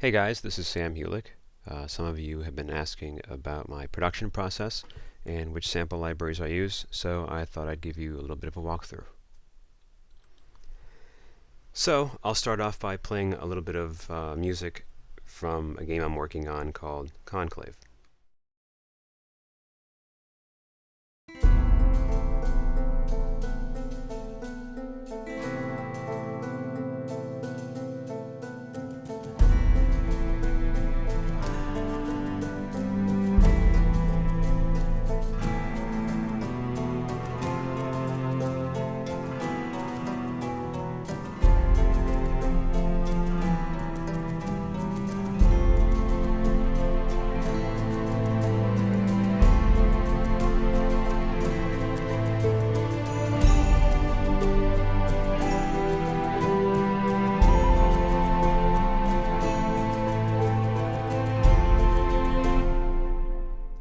Hey guys, this is Sam Hulick. Some of you have been asking about my production process and which sample libraries I use, so I thought I'd give you a little bit of a walkthrough. So I'll start off by playing a little bit of music from a game I'm working on called Conclave.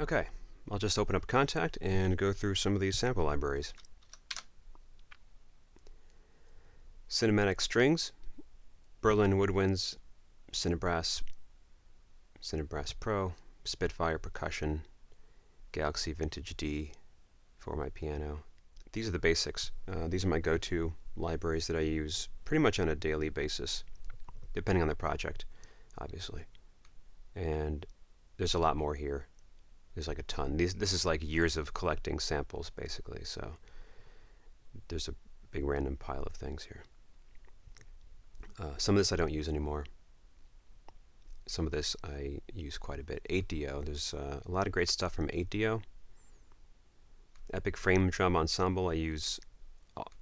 Okay, I'll just open up Contact and go through some of these sample libraries. Cinematic Strings, Berlin Woodwinds, Cinebrass Pro, Spitfire Percussion, Galaxy Vintage D for my piano. These are the basics. These are my go-to libraries that I use pretty much on a daily basis, depending on the project, obviously. And there's a lot more here. There's like a ton. This is like years of collecting samples, basically, so there's a big random pile of things here. Some of this I don't use anymore. Some of this I use quite a bit. 8Dio, there's a lot of great stuff from 8Dio. Epic Frame Drum Ensemble I use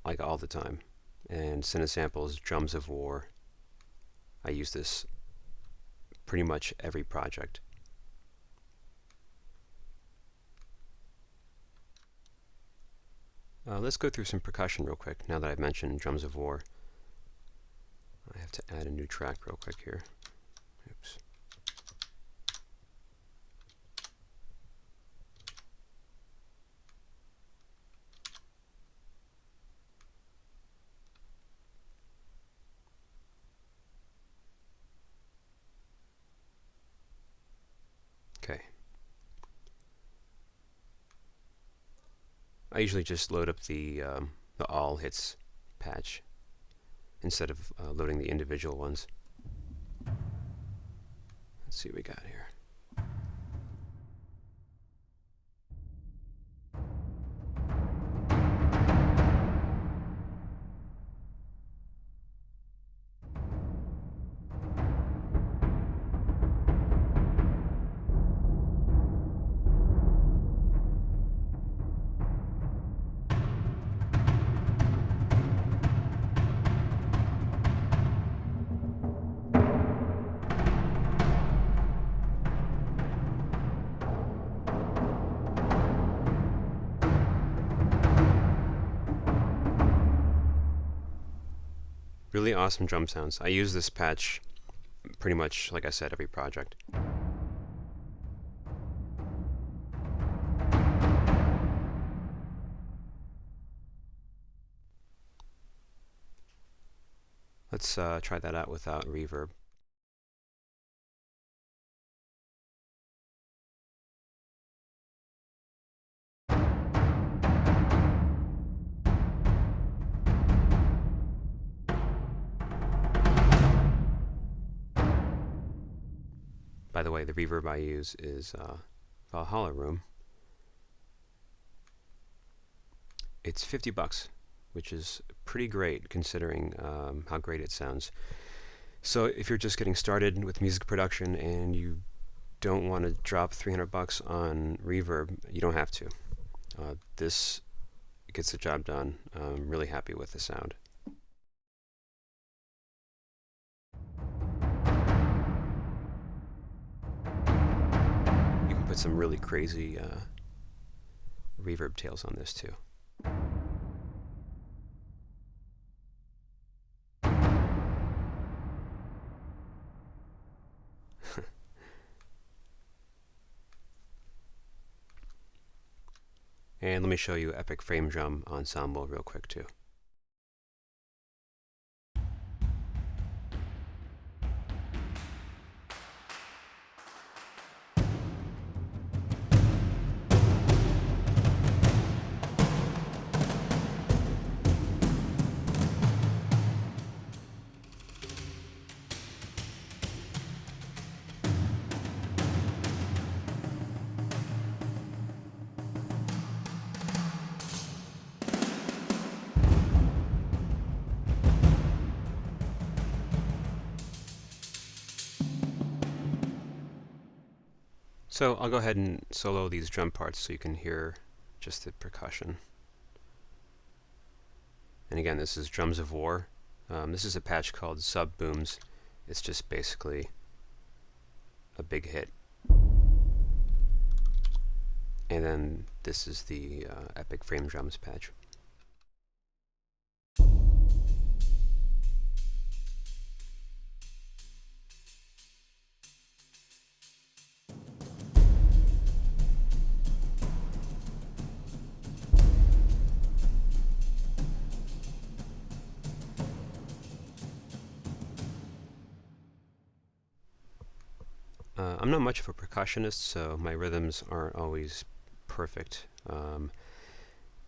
like all the time. And Cinesample's Drums of War. I use this pretty much every project. Let's go through some percussion real quick, now that I've mentioned Drums of War. I have to add a new track real quick here. Oops. Okay. I usually just load up the all hits patch instead of loading the individual ones. Let's see what we got here. Really awesome drum sounds. I use this patch pretty much, like I said, every project. Let's try that out without reverb. By the way, the reverb I use is Valhalla Room. It's $50, which is pretty great considering how great it sounds. So if you're just getting started with music production and you don't want to drop $300 on reverb, you don't have to. This gets the job done. I'm really happy with the sound. You can put some really crazy reverb tails on this too. And let me show you Epic Frame Drum Ensemble real quick too. So I'll go ahead and solo these drum parts so you can hear just the percussion. And again, this is Drums of War. This is a patch called Sub Booms. It's just basically a big hit. And then this is the Epic Frame Drums patch. I'm not much of a percussionist, so my rhythms aren't always perfect.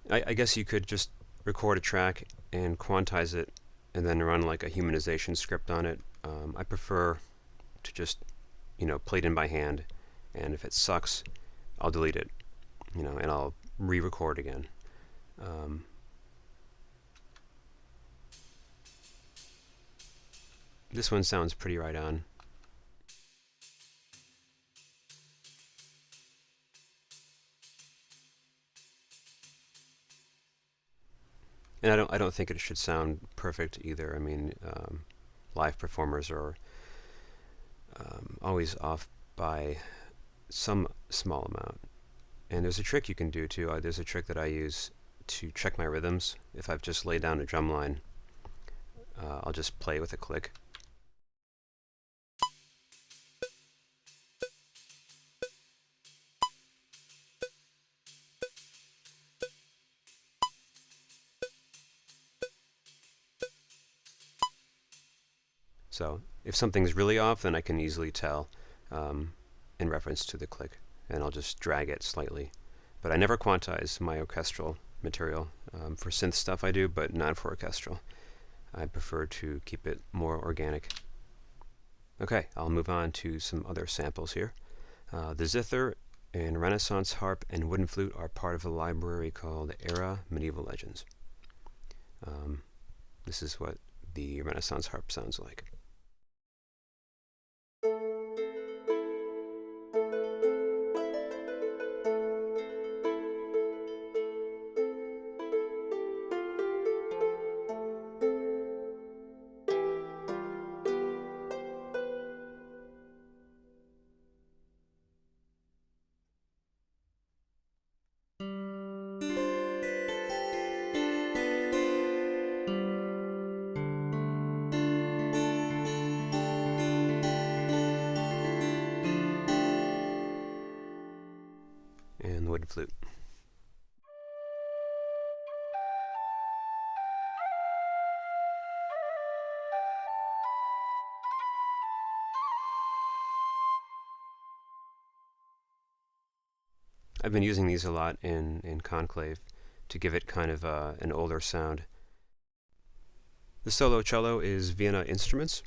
I guess you could just record a track and quantize it and then run like a humanization script on it. I prefer to just, play it in by hand, and if it sucks, I'll delete it, and I'll re-record again. This one sounds pretty right on. And I don't think it should sound perfect either. I mean, live performers are always off by some small amount. And there's a trick you can do too. There's a trick that I use to check my rhythms. If I've just laid down a drum line, I'll just play with a click. So if something's really off, then I can easily tell in reference to the click, and I'll just drag it slightly. But I never quantize my orchestral material. For synth stuff I do, but not for orchestral. I prefer to keep it more organic. Okay, I'll move on to some other samples here. The zither and Renaissance harp and wooden flute are part of a library called Era Medieval Legends. This is what the Renaissance harp sounds like. And the wooden flute. I've been using these a lot in Conclave to give it kind of an older sound. The solo cello is Vienna Instruments.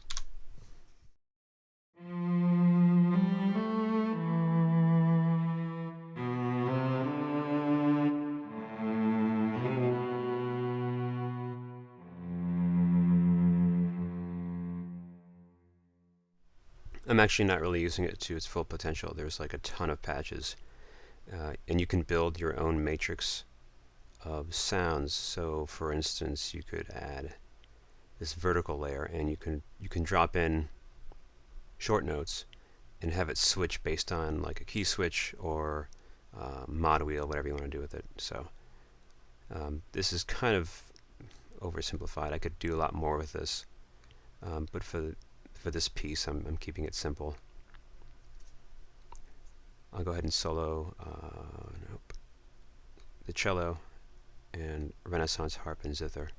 I'm actually not really using it to its full potential. There's like a ton of patches. And you can build your own matrix of sounds. So for instance, you could add this vertical layer, and you can drop in short notes and have it switch based on like a key switch or mod wheel, whatever you want to do with it. So this is kind of oversimplified. I could do a lot more with this, but for this piece, I'm keeping it simple. I'll go ahead and solo the cello and Renaissance harp and zither.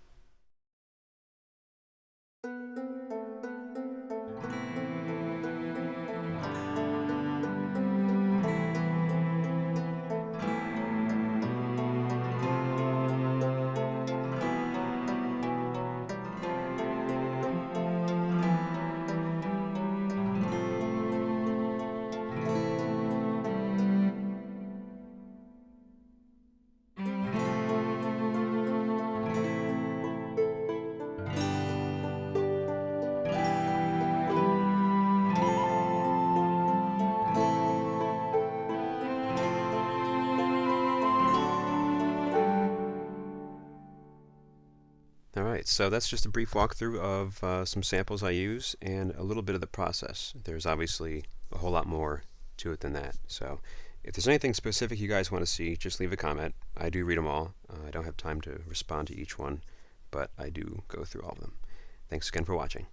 Alright, so that's just a brief walkthrough of some samples I use and a little bit of the process. There's obviously a whole lot more to it than that. So if there's anything specific you guys want to see, just leave a comment. I do read them all. I don't have time to respond to each one, but I do go through all of them. Thanks again for watching.